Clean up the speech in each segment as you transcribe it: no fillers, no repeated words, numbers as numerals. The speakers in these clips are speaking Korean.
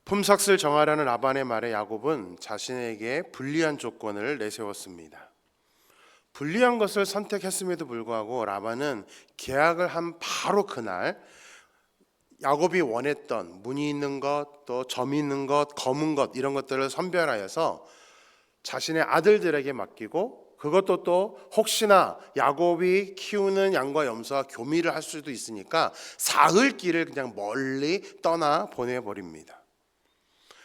품삯을 정하려는 라반의 말에 야곱은 자신에게 불리한 조건을 내세웠습니다. 불리한 것을 선택했음에도 불구하고 라반은 계약을 한 바로 그날 야곱이 원했던 무늬 있는 것, 또 점 있는 것, 검은 것 이런 것들을 선별하여서 자신의 아들들에게 맡기고, 그것도 또 혹시나 야곱이 키우는 양과 염소와 교미를 할 수도 있으니까 사흘 길을 그냥 멀리 떠나 보내버립니다.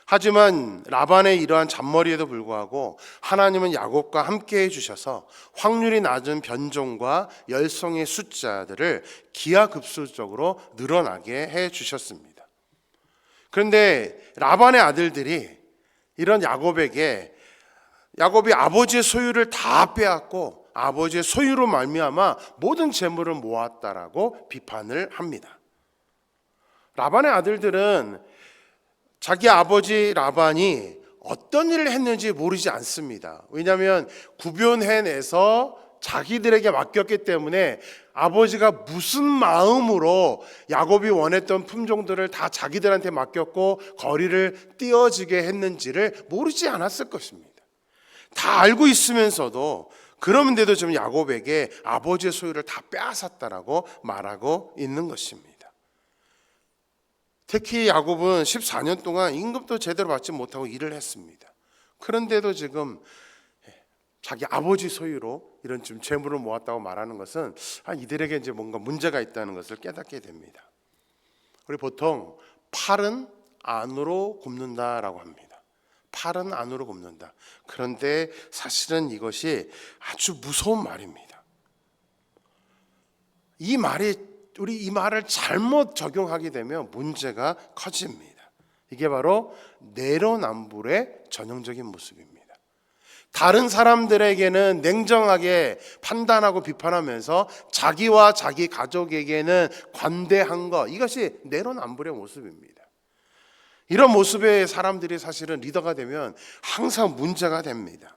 하지만 라반의 이러한 잔머리에도 불구하고 하나님은 야곱과 함께 해주셔서 확률이 낮은 변종과 열성의 숫자들을 기하급수적으로 늘어나게 해주셨습니다. 그런데 라반의 아들들이 이런 야곱이 아버지의 소유를 다 빼앗고 아버지의 소유로 말미암아 모든 재물을 모았다라고 비판을 합니다. 라반의 아들들은 자기 아버지 라반이 어떤 일을 했는지 모르지 않습니다. 왜냐하면 구변해내서 자기들에게 맡겼기 때문에 아버지가 무슨 마음으로 야곱이 원했던 품종들을 다 자기들한테 맡겼고 거리를 띄어지게 했는지를 모르지 않았을 것입니다. 다 알고 있으면서도 그런데도 지금 야곱에게 아버지의 소유를 다 빼앗았다라고 말하고 있는 것입니다. 특히 야곱은 14년 동안 임금도 제대로 받지 못하고 일을 했습니다. 그런데도 지금 자기 아버지 소유로 이런 좀 재물을 모았다고 말하는 것은 이들에게 이제 뭔가 문제가 있다는 것을 깨닫게 됩니다. 우리 보통 팔은 안으로 굽는다라고 합니다. 팔은 안으로 굽는다. 그런데 사실은 이것이 아주 무서운 말입니다. 우리 이 말을 잘못 적용하게 되면 문제가 커집니다. 이게 바로 내로남불의 전형적인 모습입니다. 다른 사람들에게는 냉정하게 판단하고 비판하면서 자기와 자기 가족에게는 관대한 것, 이것이 내로남불의 모습입니다. 이런 모습의 사람들이 사실은 리더가 되면 항상 문제가 됩니다.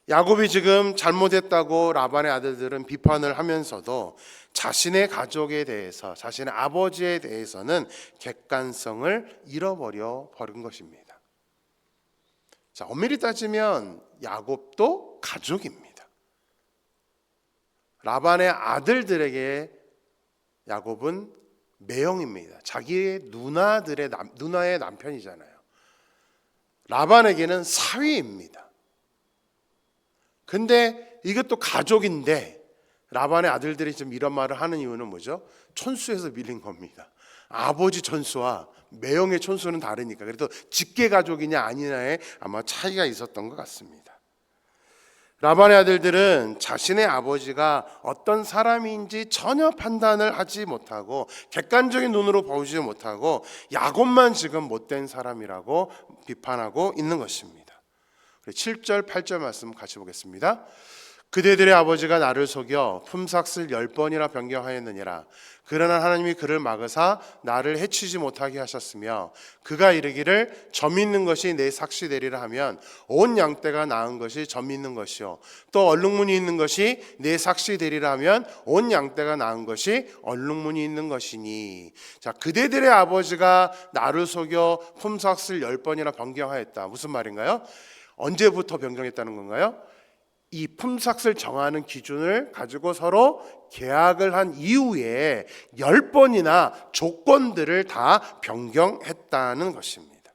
야곱이 지금 잘못했다고 라반의 아들들은 비판을 하면서도 자신의 가족에 대해서, 자신의 아버지에 대해서는 객관성을 잃어버려 버린 것입니다. 자, 엄밀히 따지면 야곱도 가족입니다. 라반의 아들들에게 야곱은 매형입니다. 자기의 누나의 남편이잖아요. 라반에게는 사위입니다. 근데 이것도 가족인데 라반의 아들들이 지금 이런 말을 하는 이유는 뭐죠? 촌수에서 밀린 겁니다. 아버지 촌수와 매형의 촌수는 다르니까. 그래도 직계 가족이냐 아니냐에 아마 차이가 있었던 것 같습니다. 라반의 아들들은 자신의 아버지가 어떤 사람인지 전혀 판단을 하지 못하고 객관적인 눈으로 보지 못하고 야곱만 지금 못된 사람이라고 비판하고 있는 것입니다. 7절 8절 말씀 같이 보겠습니다. 그대들의 아버지가 나를 속여 품삯을 10번이나 변경하였느니라. 그러나 하나님이 그를 막으사 나를 해치지 못하게 하셨으며 그가 이르기를 점 있는 것이 내 삭시 되리라 하면 온 양떼가 낳은 것이 점 있는 것이요 또 얼룩무늬 있는 것이 내 삭시 되리라 하면 온 양떼가 낳은 것이 얼룩무늬 있는 것이니. 자, 그대들의 아버지가 나를 속여 품삯을 10번이나 변경하였다. 무슨 말인가요? 언제부터 변경했다는 건가요? 이 품삯을 정하는 기준을 가지고 서로 계약을 한 이후에 10번이나 조건들을 다 변경했다는 것입니다.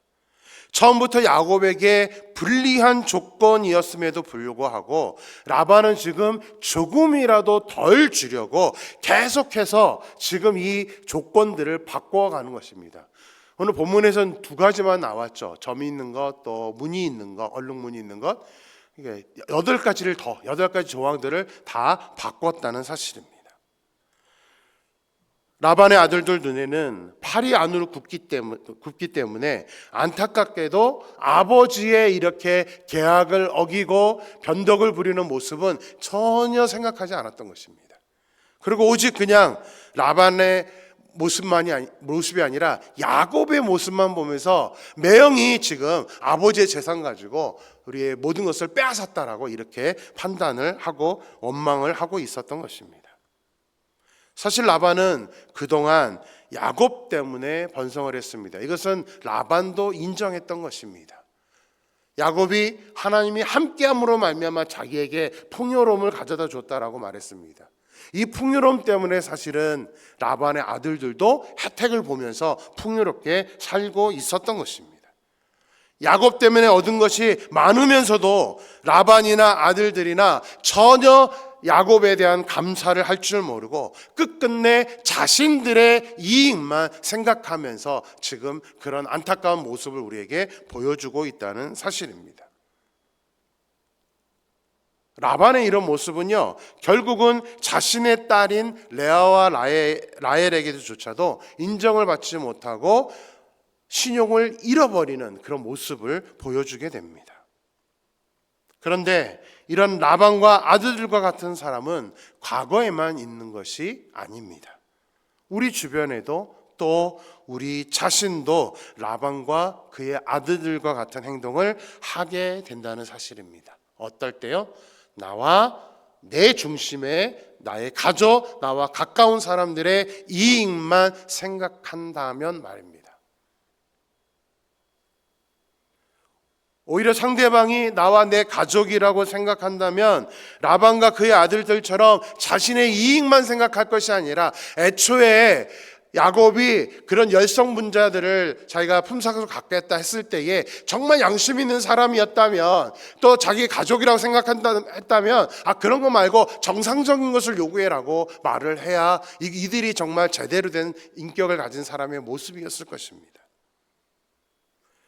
처음부터 야곱에게 불리한 조건이었음에도 불구하고 라반은 지금 조금이라도 덜 주려고 계속해서 지금 이 조건들을 바꿔가는 것입니다. 오늘 본문에서는 두 가지만 나왔죠. 점이 있는 것, 또 무늬 있는 것, 얼룩무늬 있는 것. 이게 8가지 조항들을 다 바꿨다는 사실입니다. 라반의 아들들 눈에는 팔이 안으로 굽기 때문에 안타깝게도 아버지의 이렇게 계약을 어기고 변덕을 부리는 모습은 전혀 생각하지 않았던 것입니다. 그리고 오직 그냥 라반의 모습이 아니라 야곱의 모습만 보면서 매형이 지금 아버지의 재산 가지고 우리의 모든 것을 빼앗았다라고 이렇게 판단을 하고 원망을 하고 있었던 것입니다. 사실 라반은 그동안 야곱 때문에 번성을 했습니다. 이것은 라반도 인정했던 것입니다. 야곱이 하나님이 함께함으로 말미암아 자기에게 풍요로움을 가져다 줬다라고 말했습니다. 이 풍요로움 때문에 사실은 라반의 아들들도 혜택을 보면서 풍요롭게 살고 있었던 것입니다. 야곱 때문에 얻은 것이 많으면서도 라반이나 아들들이나 전혀 야곱에 대한 감사를 할 줄 모르고 끝끝내 자신들의 이익만 생각하면서 지금 그런 안타까운 모습을 우리에게 보여주고 있다는 사실입니다. 라반의 이런 모습은요, 결국은 자신의 딸인 레아와 라헬에게조차도 인정을 받지 못하고 신용을 잃어버리는 그런 모습을 보여주게 됩니다. 그런데 이런 라반과 아들들과 같은 사람은 과거에만 있는 것이 아닙니다. 우리 주변에도 또 우리 자신도 라반과 그의 아들들과 같은 행동을 하게 된다는 사실입니다. 어떨 때요? 나와 내 중심에 나의 가족, 나와 가까운 사람들의 이익만 생각한다면 말입니다. 오히려 상대방이 나와 내 가족이라고 생각한다면 라반과 그의 아들들처럼 자신의 이익만 생각할 것이 아니라 애초에 야곱이 그런 열성분자들을 자기가 품삯으로 갖겠다 했을 때에 정말 양심 있는 사람이었다면 또 자기 가족이라고 생각했다면 그런 거 말고 정상적인 것을 요구해라고 말을 해야 이들이 정말 제대로 된 인격을 가진 사람의 모습이었을 것입니다.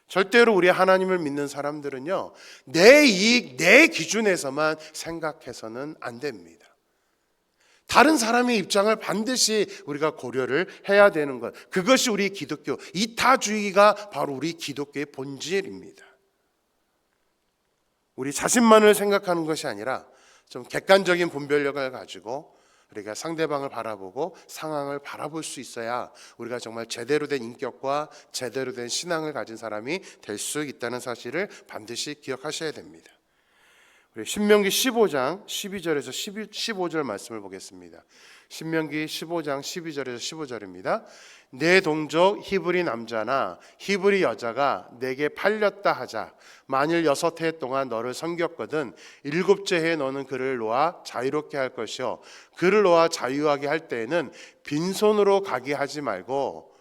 절대로 우리 하나님을 믿는 사람들은요, 내 이익, 내 기준에서만 생각해서는 안 됩니다. 다른 사람의 입장을 반드시 우리가 고려를 해야 되는 것, 그것이 우리 기독교, 이타주의가 바로 우리 기독교의 본질입니다. 우리 자신만을 생각하는 것이 아니라 좀 객관적인 분별력을 가지고 우리가 상대방을 바라보고 상황을 바라볼 수 있어야 우리가 정말 제대로 된 인격과 제대로 된 신앙을 가진 사람이 될 수 있다는 사실을 반드시 기억하셔야 됩니다. 우리 신명기 15장 12절에서 15절 말씀을 보겠습니다. 신명기 15장 12절에서 15절입니다. 내 동족 히브리 남자나 히브리 여자가 내게 팔렸다 하자. 만일 6해 동안 너를 섬겼거든 7째 해에 너는 그를 놓아 자유롭게 할 것이요 그를 놓아 자유하게 할 때에는 빈손으로 가게 하지 말고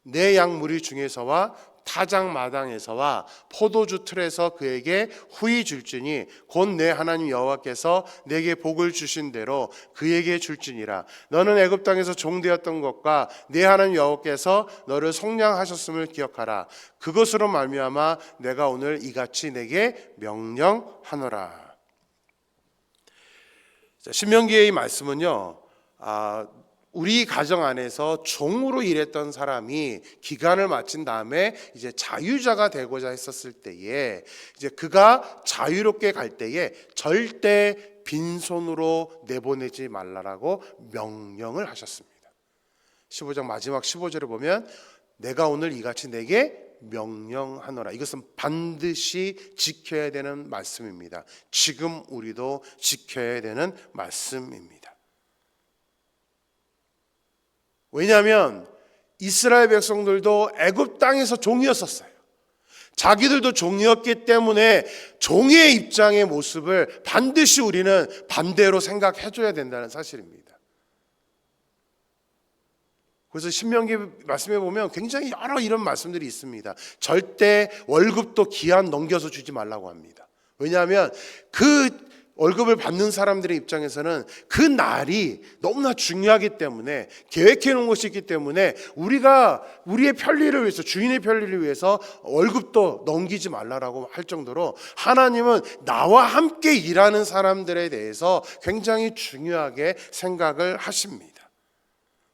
내 양무리 중에서와 타작 마당에서와 포도주 틀에서 그에게 후히 줄지니 곧 내 하나님 여호와께서 내게 복을 주신 대로 그에게 줄지니라. 너는 애굽 땅에서 종되었던 것과 내 하나님 여호와께서 너를 속량하셨음을 기억하라. 그것으로 말미암아 내가 오늘 이같이 내게 명령하노라. 신명기의 이 말씀은요, 우리 가정 안에서 종으로 일했던 사람이 기간을 마친 다음에 이제 자유자가 되고자 했었을 때에 이제 그가 자유롭게 갈 때에 절대 빈손으로 내보내지 말라라고 명령을 하셨습니다. 15장 마지막 15절을 보면 내가 오늘 이같이 내게 명령하노라. 이것은 반드시 지켜야 되는 말씀입니다. 지금 우리도 지켜야 되는 말씀입니다. 왜냐하면 이스라엘 백성들도 애굽 땅에서 종이었었어요. 자기들도 종이었기 때문에 종의 입장의 모습을 반드시 우리는 반대로 생각해줘야 된다는 사실입니다. 그래서 신명기 말씀에 보면 굉장히 여러 이런 말씀들이 있습니다. 절대 월급도 기한 넘겨서 주지 말라고 합니다. 왜냐하면 그 월급을 받는 사람들의 입장에서는 그 날이 너무나 중요하기 때문에 계획해 놓은 것이 있기 때문에 우리가 우리의 편리를 위해서 주인의 편리를 위해서 월급도 넘기지 말라라고 할 정도로 하나님은 나와 함께 일하는 사람들에 대해서 굉장히 중요하게 생각을 하십니다.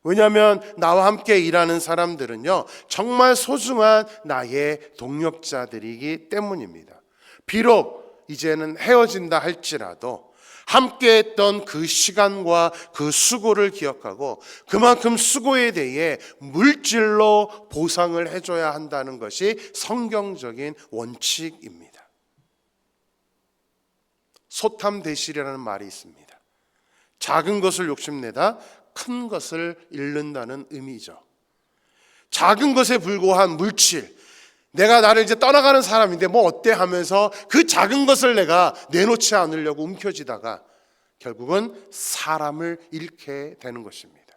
왜냐하면 나와 함께 일하는 사람들은요 정말 소중한 나의 동력자들이기 때문입니다. 비록 이제는 헤어진다 할지라도 함께했던 그 시간과 그 수고를 기억하고 그만큼 수고에 대해 물질로 보상을 해줘야 한다는 것이 성경적인 원칙입니다. 소탐대실이라는 말이 있습니다. 작은 것을 욕심내다 큰 것을 잃는다는 의미죠. 작은 것에 불과한 물질, 내가 나를 이제 떠나가는 사람인데 뭐 어때 하면서 그 작은 것을 내가 내놓지 않으려고 움켜쥐다가 결국은 사람을 잃게 되는 것입니다.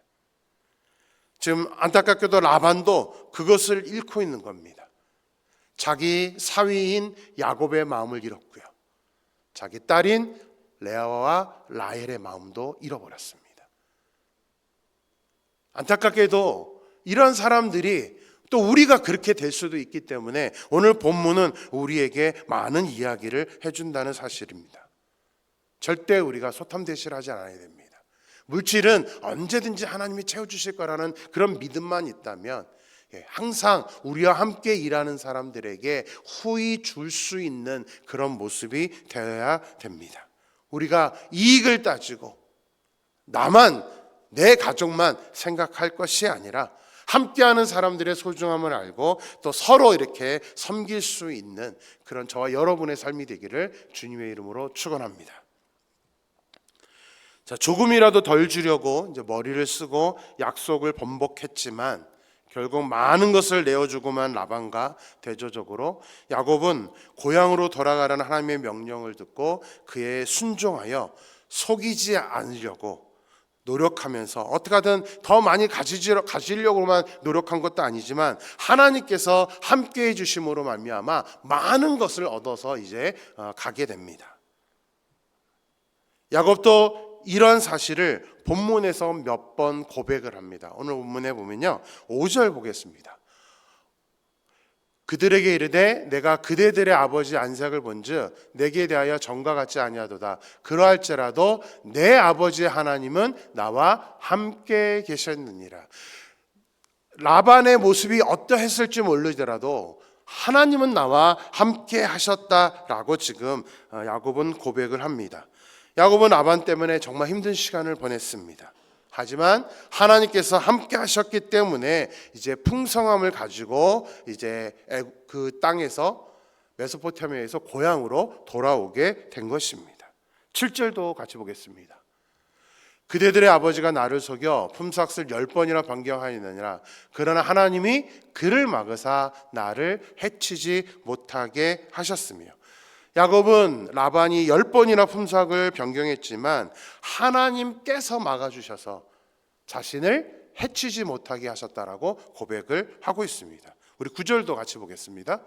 지금 안타깝게도 라반도 그것을 잃고 있는 겁니다. 자기 사위인 야곱의 마음을 잃었고요, 자기 딸인 레아와 라헬의 마음도 잃어버렸습니다. 안타깝게도 이런 사람들이 또 우리가 그렇게 될 수도 있기 때문에 오늘 본문은 우리에게 많은 이야기를 해준다는 사실입니다. 절대 우리가 소탐대실하지 않아야 됩니다. 물질은 언제든지 하나님이 채워주실 거라는 그런 믿음만 있다면 항상 우리와 함께 일하는 사람들에게 후히 줄 수 있는 그런 모습이 되어야 됩니다. 우리가 이익을 따지고 나만, 내 가족만 생각할 것이 아니라 함께하는 사람들의 소중함을 알고 또 서로 이렇게 섬길 수 있는 그런 저와 여러분의 삶이 되기를 주님의 이름으로 축원합니다. 자, 조금이라도 덜 주려고 이제 머리를 쓰고 약속을 번복했지만 결국 많은 것을 내어주고만 라반과 대조적으로 야곱은 고향으로 돌아가라는 하나님의 명령을 듣고 그에 순종하여 속이지 않으려고 노력하면서 어떻게 하든 더 많이 가지려고만 노력한 것도 아니지만 하나님께서 함께해 주심으로 말미암아 많은 것을 얻어서 이제 가게 됩니다. 야곱도 이런 사실을 본문에서 몇 번 고백을 합니다. 오늘 본문에 보면요, 5절 보겠습니다. 그들에게 이르되 내가 그대들의 아버지 안색을 본즉 내게 대하여 전과 같지 아니하도다. 그러할지라도 내 아버지 하나님은 나와 함께 계셨느니라. 라반의 모습이 어떠했을지 모르더라도 하나님은 나와 함께 하셨다라고 지금 야곱은 고백을 합니다. 야곱은 라반 때문에 정말 힘든 시간을 보냈습니다. 하지만 하나님께서 함께 하셨기 때문에 이제 풍성함을 가지고 이제 그 땅에서 메소포타미아에서 고향으로 돌아오게 된 것입니다. 7절도 같이 보겠습니다. 그대들의 아버지가 나를 속여 품삯을 10번이나 변경하였느니라. 그러나 하나님이 그를 막으사 나를 해치지 못하게 하셨으며. 야곱은 라반이 10번이나 품삯을 변경했지만 하나님께서 막아주셔서 자신을 해치지 못하게 하셨다라고 고백을 하고 있습니다. 우리 9절도 같이 보겠습니다.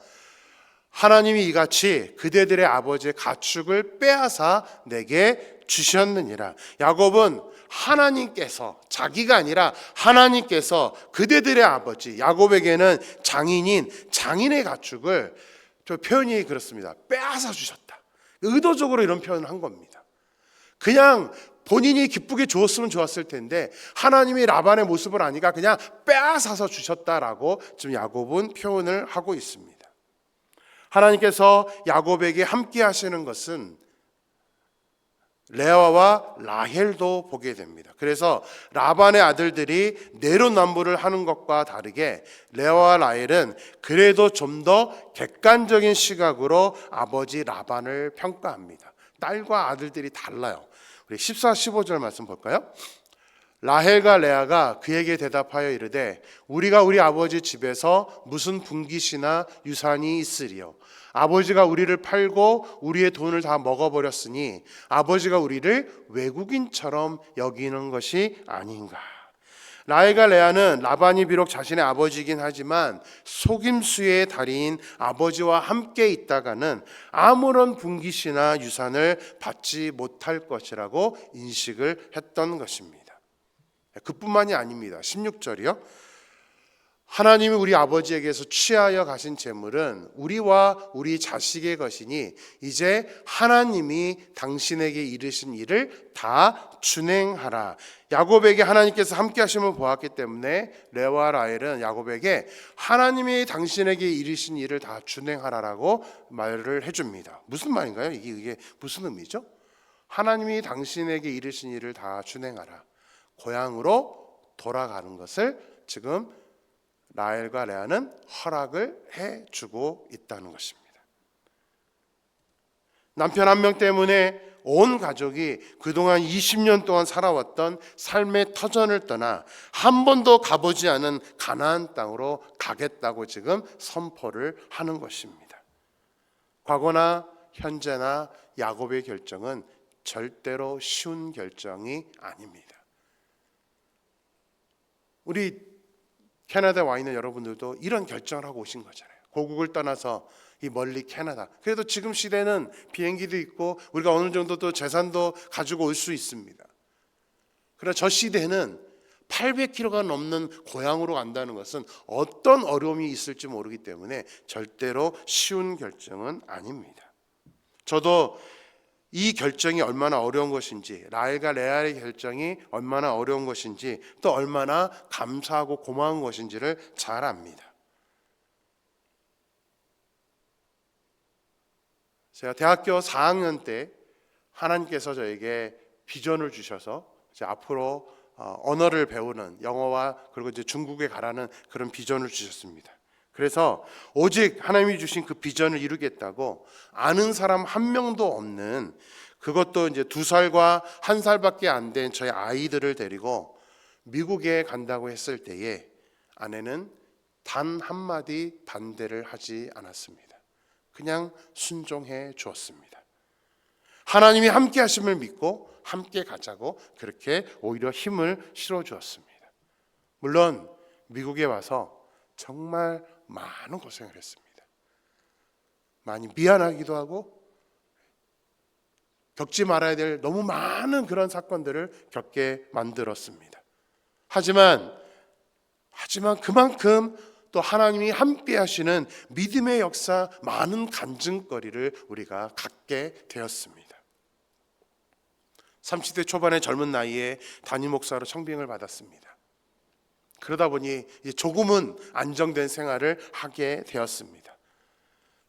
하나님이 이같이 그대들의 아버지의 가축을 빼앗아 내게 주셨느니라. 야곱은 하나님께서, 자기가 아니라 하나님께서 그대들의 아버지 야곱에게는 장인의 가축을, 저 표현이 그렇습니다, 빼앗아 주셨다. 의도적으로 이런 표현을 한 겁니다. 그냥 본인이 기쁘게 주었으면 좋았을 텐데 하나님이 라반의 모습을 아니까 그냥 빼앗아서 주셨다라고 지금 야곱은 표현을 하고 있습니다. 하나님께서 야곱에게 함께 하시는 것은 레아와 라헬도 보게 됩니다. 그래서 라반의 아들들이 내로남불을 하는 것과 다르게 레아와 라헬은 그래도 좀 더 객관적인 시각으로 아버지 라반을 평가합니다. 딸과 아들들이 달라요. 우리 14, 15절 말씀 볼까요? 라헬과 레아가 그에게 대답하여 이르되 우리가 우리 아버지 집에서 무슨 분깃이나 유산이 있으리요. 아버지가 우리를 팔고 우리의 돈을 다 먹어버렸으니 아버지가 우리를 외국인처럼 여기는 것이 아닌가. 라헬과 레아는 라반이 비록 자신의 아버지이긴 하지만 속임수의 다리인 아버지와 함께 있다가는 아무런 분깃이나 유산을 받지 못할 것이라고 인식을 했던 것입니다. 그뿐만이 아닙니다. 16절이요. 하나님이 우리 아버지에게서 취하여 가신 재물은 우리와 우리 자식의 것이니 이제 하나님이 당신에게 이르신 일을 다 준행하라. 야곱에게 하나님께서 함께 하심을 보았기 때문에 레아와 라헬은 야곱에게 하나님이 당신에게 이르신 일을 다 준행하라라고 말을 해줍니다. 무슨 말인가요? 이게 무슨 의미죠? 하나님이 당신에게 이르신 일을 다 준행하라. 고향으로 돌아가는 것을 지금 라헬과 레아는 허락을 해주고 있다는 것입니다. 남편 한 명 때문에 온 가족이 그동안 20년 동안 살아왔던 삶의 터전을 떠나 한 번도 가보지 않은 가나안 땅으로 가겠다고 지금 선포를 하는 것입니다. 과거나 현재나 야곱의 결정은 절대로 쉬운 결정이 아닙니다. 우리 캐나다에 와 있는 여러분들도 이런 결정을 하고 오신 거잖아요. 고국을 떠나서 이 멀리 캐나다. 그래도 지금 시대는 비행기도 있고 우리가 어느 정도 또 재산도 가지고 올 수 있습니다. 그러나 저 시대는 800km가 넘는 고향으로 간다는 것은 어떤 어려움이 있을지 모르기 때문에 절대로 쉬운 결정은 아닙니다. 저도 이 결정이 얼마나 어려운 것인지, 라헬과 레아의 결정이 얼마나 어려운 것인지, 또 얼마나 감사하고 고마운 것인지를 잘 압니다. 제가 대학교 4학년 때 하나님께서 저에게 비전을 주셔서 이제 앞으로 언어를 배우는, 영어와 그리고 이제 중국에 가라는 그런 비전을 주셨습니다. 그래서 오직 하나님이 주신 그 비전을 이루겠다고 아는 사람 한 명도 없는, 그것도 이제 2살과 1살밖에 안 된 저희 아이들을 데리고 미국에 간다고 했을 때에 아내는 단 한마디 반대를 하지 않았습니다. 그냥 순종해 주었습니다. 하나님이 함께 하심을 믿고 함께 가자고 그렇게 오히려 힘을 실어 주었습니다. 물론 미국에 와서 정말 많은 고생을 했습니다. 많이 미안하기도 하고 겪지 말아야 될 너무 많은 그런 사건들을 겪게 만들었습니다. 하지만 그만큼 또 하나님이 함께 하시는 믿음의 역사, 많은 간증거리를 우리가 갖게 되었습니다. 30대 초반의 젊은 나이에 담임 목사로 청빙을 받았습니다. 그러다 보니 이제 조금은 안정된 생활을 하게 되었습니다.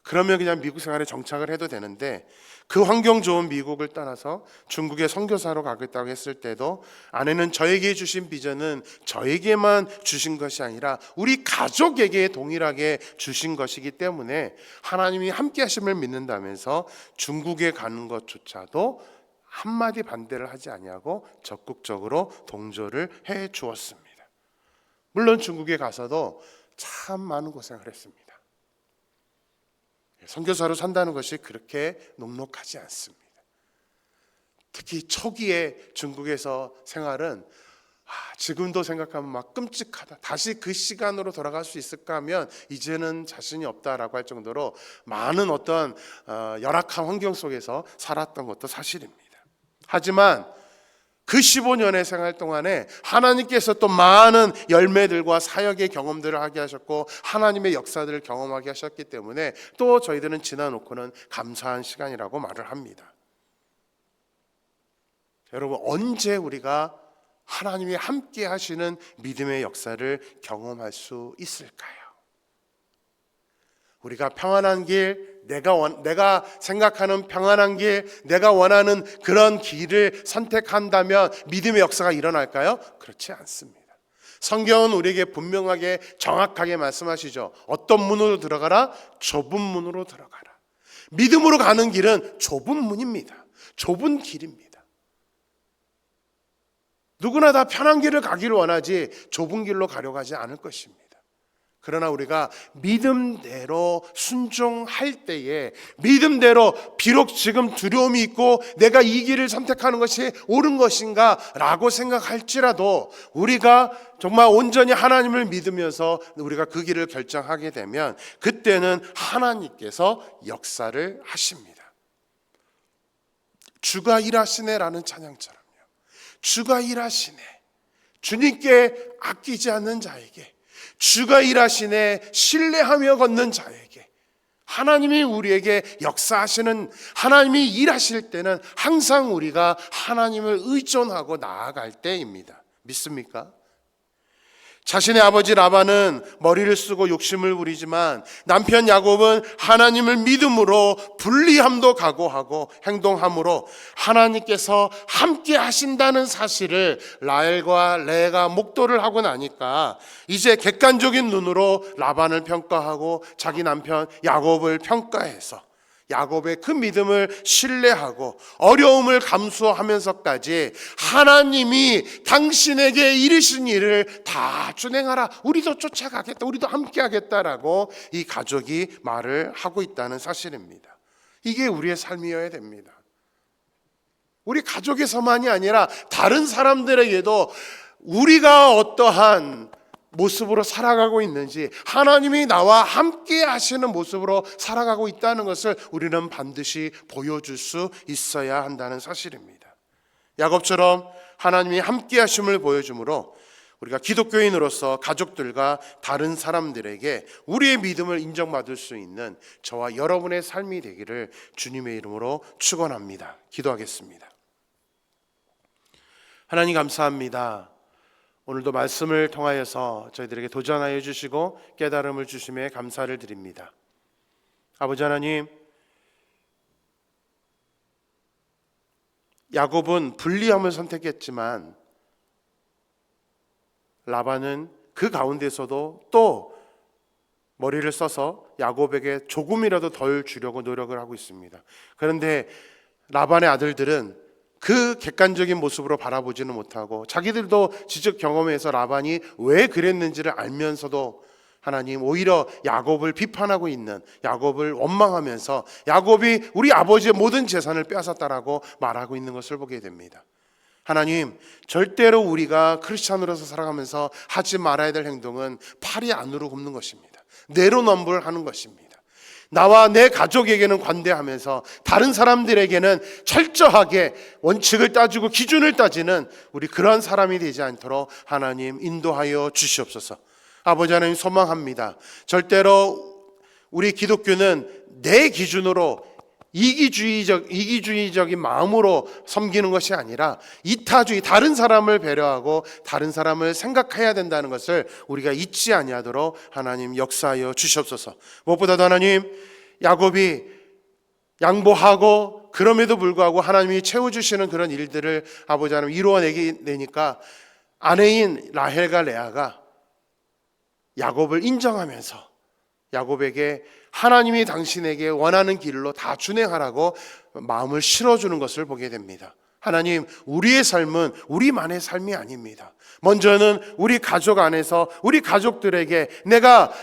그러면 그냥 미국 생활에 정착을 해도 되는데, 그 환경 좋은 미국을 떠나서 중국에 선교사로 가겠다고 했을 때도 아내는 저에게 주신 비전은 저에게만 주신 것이 아니라 우리 가족에게 동일하게 주신 것이기 때문에 하나님이 함께 하심을 믿는다면서 중국에 가는 것조차도 한마디 반대를 하지 아니하고 적극적으로 동조를 해 주었습니다. 물론 중국에 가서도 참 많은 고생을 했습니다. 선교사로 산다는 것이 그렇게 녹록하지 않습니다. 특히 초기에 중국에서 생활은 지금도 생각하면 막 끔찍하다. 다시 그 시간으로 돌아갈 수 있을까 하면 이제는 자신이 없다라고 할 정도로 많은 어떤 열악한 환경 속에서 살았던 것도 사실입니다. 하지만 그 15년의 생활 동안에 하나님께서 또 많은 열매들과 사역의 경험들을 하게 하셨고 하나님의 역사들을 경험하게 하셨기 때문에 또 저희들은 지나놓고는 감사한 시간이라고 말을 합니다. 여러분, 언제 우리가 하나님이 함께 하시는 믿음의 역사를 경험할 수 있을까요? 우리가 평안한 길, 내가 생각하는 평안한 길, 내가 원하는 그런 길을 선택한다면 믿음의 역사가 일어날까요? 그렇지 않습니다. 성경은 우리에게 분명하게 정확하게 말씀하시죠. 어떤 문으로 들어가라? 좁은 문으로 들어가라. 믿음으로 가는 길은 좁은 문입니다. 좁은 길입니다. 누구나 다 편한 길을 가기를 원하지 좁은 길로 가려고 하지 않을 것입니다. 그러나 우리가 믿음대로 순종할 때에, 믿음대로 비록 지금 두려움이 있고 내가 이 길을 선택하는 것이 옳은 것인가 라고 생각할지라도 우리가 정말 온전히 하나님을 믿으면서 우리가 그 길을 결정하게 되면 그때는 하나님께서 역사를 하십니다. 주가 일하시네라는 찬양처럼요. 주가 일하시네. 주님께 아끼지 않는 자에게, 주가 일하시네 신뢰하며 걷는 자에게, 하나님이 우리에게 역사하시는, 하나님이 일하실 때는 항상 우리가 하나님을 의존하고 나아갈 때입니다. 믿습니까? 자신의 아버지 라반은 머리를 쓰고 욕심을 부리지만 남편 야곱은 하나님을 믿음으로 불리함도 각오하고 행동함으로 하나님께서 함께 하신다는 사실을 라헬과 레아가 목도를 하고 나니까 이제 객관적인 눈으로 라반을 평가하고 자기 남편 야곱을 평가해서 야곱의 그 믿음을 신뢰하고 어려움을 감수하면서까지 하나님이 당신에게 이르신 일을 다 준행하라, 우리도 쫓아가겠다, 우리도 함께 하겠다라고 이 가족이 말을 하고 있다는 사실입니다. 이게 우리의 삶이어야 됩니다. 우리 가족에서만이 아니라 다른 사람들에게도 우리가 어떠한 모습으로 살아가고 있는지, 하나님이 나와 함께 하시는 모습으로 살아가고 있다는 것을 우리는 반드시 보여줄 수 있어야 한다는 사실입니다. 야곱처럼 하나님이 함께 하심을 보여주므로 우리가 기독교인으로서 가족들과 다른 사람들에게 우리의 믿음을 인정받을 수 있는 저와 여러분의 삶이 되기를 주님의 이름으로 축원합니다. 기도하겠습니다. 하나님 감사합니다. 오늘도 말씀을 통하여서 저희들에게 도전하여 주시고 깨달음을 주심에 감사를 드립니다. 아버지 하나님, 야곱은 불리함을 선택했지만 라반은 그 가운데서도 또 머리를 써서 야곱에게 조금이라도 덜 주려고 노력을 하고 있습니다. 그런데 라반의 아들들은 그 객관적인 모습으로 바라보지는 못하고 자기들도 지적 경험에서 라반이 왜 그랬는지를 알면서도 하나님 오히려 야곱을 비판하고 있는, 야곱을 원망하면서 야곱이 우리 아버지의 모든 재산을 빼앗았다라고 말하고 있는 것을 보게 됩니다. 하나님, 절대로 우리가 크리스찬으로서 살아가면서 하지 말아야 될 행동은 팔이 안으로 굽는 것입니다. 내로남불하는 것입니다. 나와 내 가족에게는 관대하면서 다른 사람들에게는 철저하게 원칙을 따지고 기준을 따지는 우리 그러한 사람이 되지 않도록 하나님 인도하여 주시옵소서. 아버지 하나님 소망합니다. 절대로 우리 기독교는 내 기준으로 이기주의적인 마음으로 섬기는 것이 아니라 이타주의, 다른 사람을 배려하고 다른 사람을 생각해야 된다는 것을 우리가 잊지 아니하도록 하나님 역사하여 주시옵소서. 무엇보다도 하나님, 야곱이 양보하고 그럼에도 불구하고 하나님이 채워주시는 그런 일들을 아버지 하나님 이루어내니까 아내인 라헬과 레아가 야곱을 인정하면서 야곱에게 하나님이 당신에게 원하는 길로 다 준행하라고 마음을 실어주는 것을 보게 됩니다. 하나님, 우리의 삶은 우리만의 삶이 아닙니다. 먼저는 우리 가족 안에서 우리 가족들에게 내가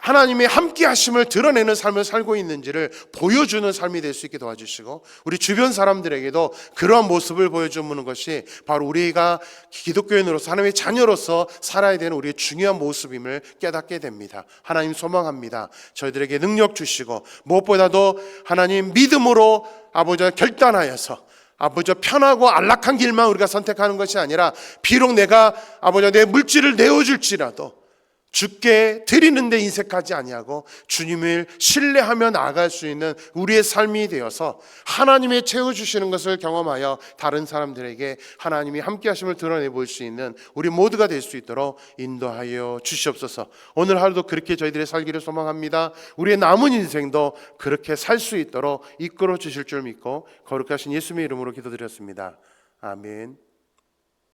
하나님의 함께 하심을 드러내는 삶을 살고 있는지를 보여주는 삶이 될 수 있게 도와주시고, 우리 주변 사람들에게도 그러한 모습을 보여주는 것이 바로 우리가 기독교인으로서 하나님의 자녀로서 살아야 되는 우리의 중요한 모습임을 깨닫게 됩니다. 하나님 소망합니다. 저희들에게 능력 주시고 무엇보다도 하나님 믿음으로 아버지와 결단하여서 아버지 편하고 안락한 길만 우리가 선택하는 것이 아니라 비록 내가 아버지 내 물질을 내어줄지라도 주께 드리는 데 인색하지 아니하고 주님을 신뢰하며 나아갈 수 있는 우리의 삶이 되어서 하나님의 채워주시는 것을 경험하여 다른 사람들에게 하나님이 함께 하심을 드러내 볼 수 있는 우리 모두가 될 수 있도록 인도하여 주시옵소서. 오늘 하루도 그렇게 저희들의 살기를 소망합니다. 우리의 남은 인생도 그렇게 살 수 있도록 이끌어 주실 줄 믿고 거룩하신 예수님의 이름으로 기도드렸습니다. 아멘.